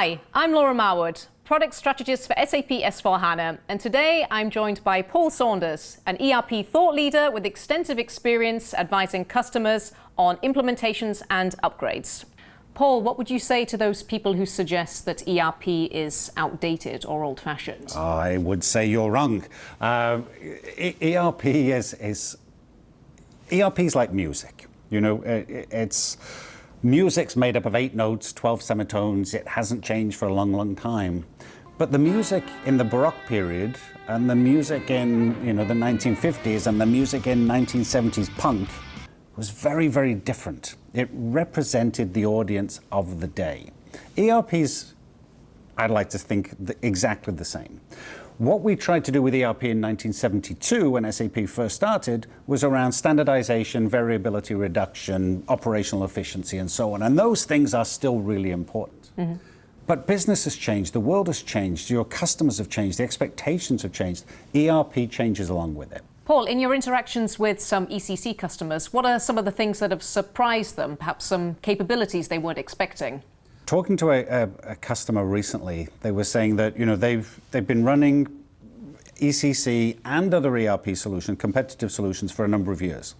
Hi, I'm Laura Marwood, Product Strategist for SAP S4HANA, and today I'm joined by Paul Saunders, an ERP thought leader with extensive experience advising customers on implementations and upgrades. Paul, what would you say to those people who suggest that ERP is outdated or old-fashioned? I would say you're wrong. ERP is like music. You know, music's made up of 8 notes, 12 semitones. It hasn't changed for a long, long time. But the music in the Baroque period and the music in, the 1950s and the music in 1970s punk was very, very different. It represented the audience of the day. ERP's, I'd like to think, exactly the same. What we tried to do with ERP in 1972 when SAP first started was around standardization, variability reduction, operational efficiency, and so on. And those things are still really important. Mm-hmm. But business has changed, the world has changed, your customers have changed, the expectations have changed. ERP changes along with it. Paul, in your interactions with some ECC customers, what are some of the things that have surprised them, perhaps some capabilities they weren't expecting? Talking to a customer recently, they were saying that they've been running ECC and other ERP solutions, competitive solutions, for a number of years.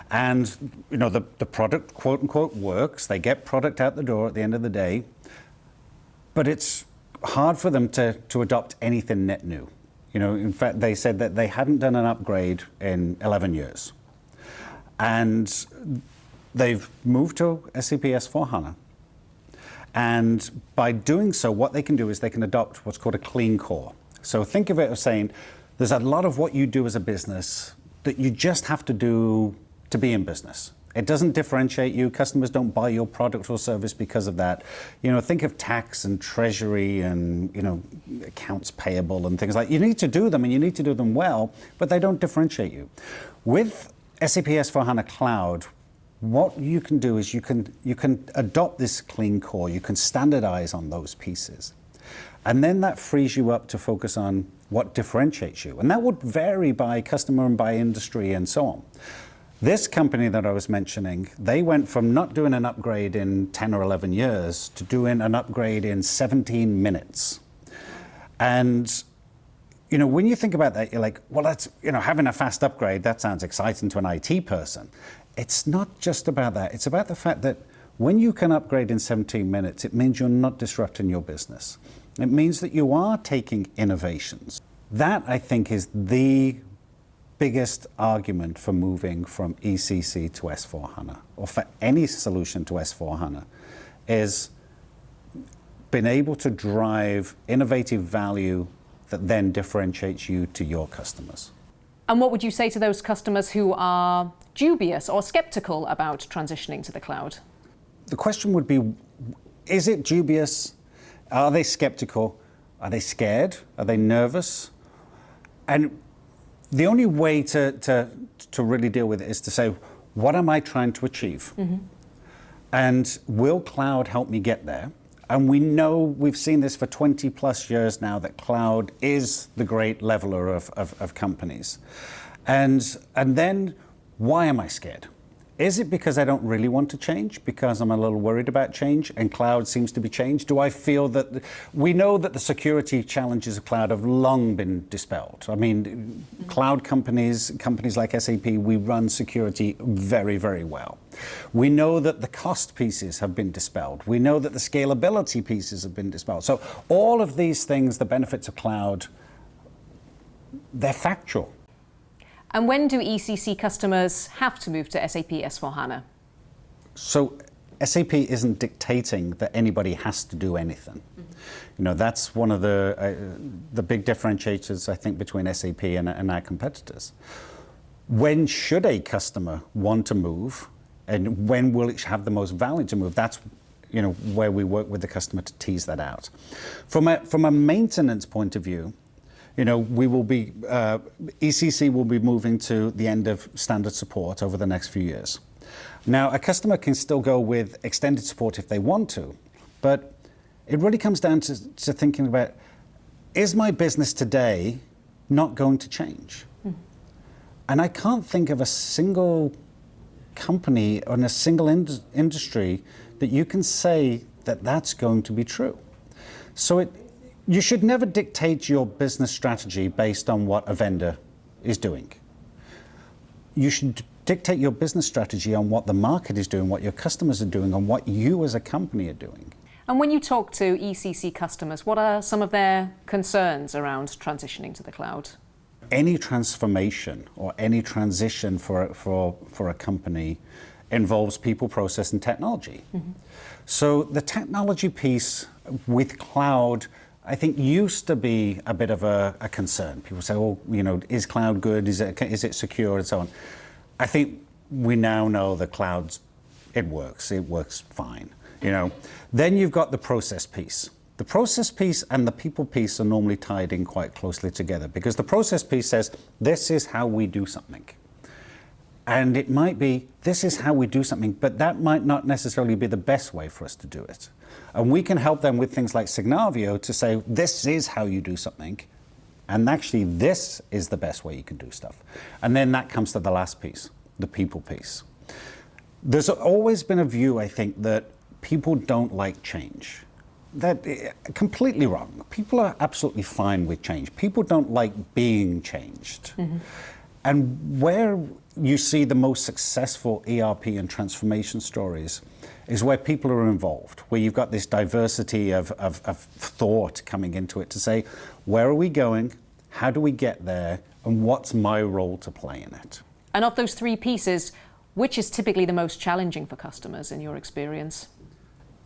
And the product, quote unquote, works. They get product out the door at the end of the day, but it's hard for them to adopt anything net new. In fact, they said that they hadn't done an upgrade in 11 years. And they've moved to SAP S4HANA. And by doing so, what they can do is they can adopt what's called a clean core. So think of it as saying, there's a lot of what you do as a business that you just have to do to be in business. It doesn't differentiate you. Customers don't buy your product or service because of that. Think of tax and treasury and, accounts payable and things like that. You need to do them and you need to do them well, but they don't differentiate you. With SAP S4HANA Cloud, what you can do is you can adopt this clean core. You can standardize on those pieces. And then that frees you up to focus on what differentiates you. And that would vary by customer and by industry and so on. This company that I was mentioning, they went from not doing an upgrade in 10 or 11 years to doing an upgrade in 17 minutes. And, when you think about that, you're like, well, that's, having a fast upgrade, that sounds exciting to an IT person. It's not just about that. It's about the fact that when you can upgrade in 17 minutes, it means you're not disrupting your business. It means that you are taking innovations. That, I think, is the biggest argument for moving from ECC to S4HANA, or for any solution to S4HANA, is being able to drive innovative value that then differentiates you to your customers. And what would you say to those customers who are dubious or skeptical about transitioning to the cloud? The question would be, is it dubious? Are they skeptical? Are they scared? Are they nervous? And the only way to really deal with it is to say, what am I trying to achieve? Mm-hmm. And will cloud help me get there? And we know, we've seen this for 20 plus years now, that cloud is the great leveler of companies. And then, why am I scared? Is it because I don't really want to change? Because I'm a little worried about change and cloud seems to be changed? Do I feel that we know that the security challenges of cloud have long been dispelled? I mean, cloud companies like SAP, we run security very, very well. We know that the cost pieces have been dispelled. We know that the scalability pieces have been dispelled. So all of these things, the benefits of cloud, they're factual. And when do ECC customers have to move to SAP S4HANA? So SAP isn't dictating that anybody has to do anything. Mm-hmm. That's one of the big differentiators, I think, between SAP and our competitors. When should a customer want to move, and when will it have the most value to move? That's where we work with the customer to tease that out. From a maintenance point of view, we will be, ECC will be moving to the end of standard support over the next few years. Now, a customer can still go with extended support if they want to, but it really comes down to thinking about, is my business today not going to change? Mm. And I can't think of a single company or in a single industry that you can say that that's going to be true. So you should never dictate your business strategy based on what a vendor is doing. You should dictate your business strategy on what the market is doing, what your customers are doing, and what you as a company are doing. And when you talk to ECC customers, what are some of their concerns around transitioning to the cloud? Any transformation or any transition for a company involves people, process, and technology. Mm-hmm. So the technology piece with cloud, I think, used to be a bit of a concern. People say, "Oh, is cloud good? Is it secure?" and so on. I think we now know the cloud's it works fine. Then you've got the process piece. The process piece and the people piece are normally tied in quite closely together, because the process piece says, this is how we do something. And it might be, this is how we do something, but that might not necessarily be the best way for us to do it. And we can help them with things like Signavio to say, this is how you do something, and actually this is the best way you can do stuff. And then that comes to the last piece, the people piece. There's always been a view, I think, that people don't like change. That completely wrong. People are absolutely fine with change. People don't like being changed. Mm-hmm. And where you see the most successful ERP and transformation stories is where people are involved, where you've got this diversity of thought coming into it to say, where are we going? How do we get there? And what's my role to play in it? And of those three pieces, which is typically the most challenging for customers in your experience?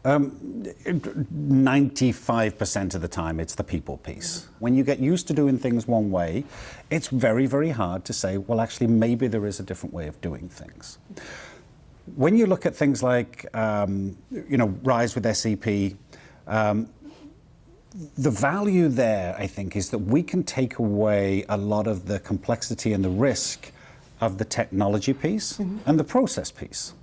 95% of the time, it's the people piece. When you get used to doing things one way, it's very, very hard to say, well, actually, maybe there is a different way of doing things. When you look at things like, Rise with SAP, the value there, I think, is that we can take away a lot of the complexity and the risk of the technology piece and the process piece,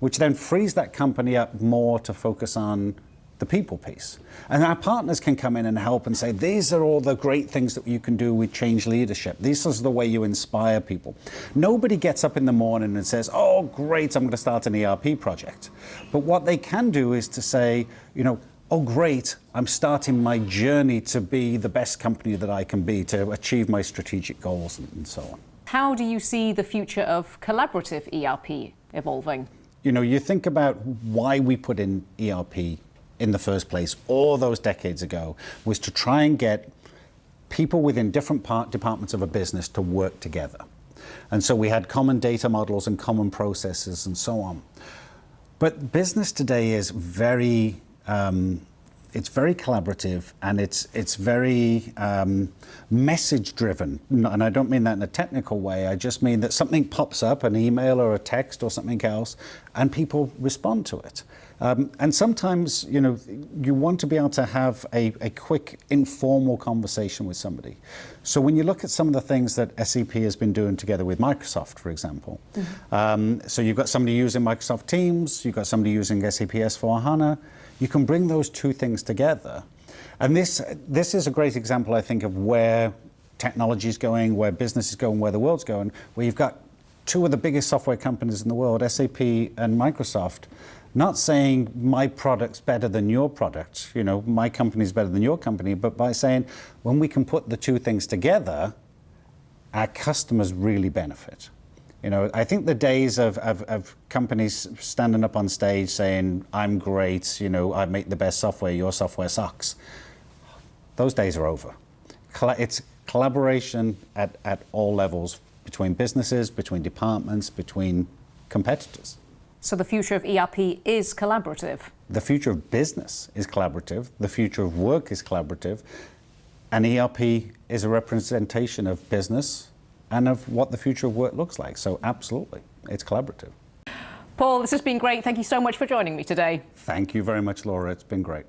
which then frees that company up more to focus on the people piece. And our partners can come in and help and say, these are all the great things that you can do with change leadership. This is the way you inspire people. Nobody gets up in the morning and says, oh, great, I'm going to start an ERP project. But what they can do is to say, oh, great, I'm starting my journey to be the best company that I can be, to achieve my strategic goals and so on. How do you see the future of collaborative ERP evolving? You think about why we put in ERP in the first place all those decades ago was to try and get people within different departments of a business to work together. And so we had common data models and common processes and so on. But business today is very collaborative, and it's very message driven. And I don't mean that in a technical way. I just mean that something pops up, an email or a text or something else, and people respond to it. And sometimes, you want to be able to have a quick, informal conversation with somebody. So when you look at some of the things that SAP has been doing together with Microsoft, for example, so you've got somebody using Microsoft Teams, you've got somebody using SAP S4HANA, you can bring those two things together. And this is a great example, I think, of where technology is going, where business is going, where the world's going, where you've got two of the biggest software companies in the world, SAP and Microsoft, not saying my product's better than your product, my company's better than your company, but by saying when we can put the two things together, our customers really benefit. I think the days of companies standing up on stage saying, I'm great, I make the best software, your software sucks, those days are over. It's collaboration at all levels, between businesses, between departments, between competitors. So the future of ERP is collaborative? The future of business is collaborative. The future of work is collaborative. And ERP is a representation of business and of what the future of work looks like. So absolutely, it's collaborative. Paul, this has been great. Thank you so much for joining me today. Thank you very much, Laura. It's been great.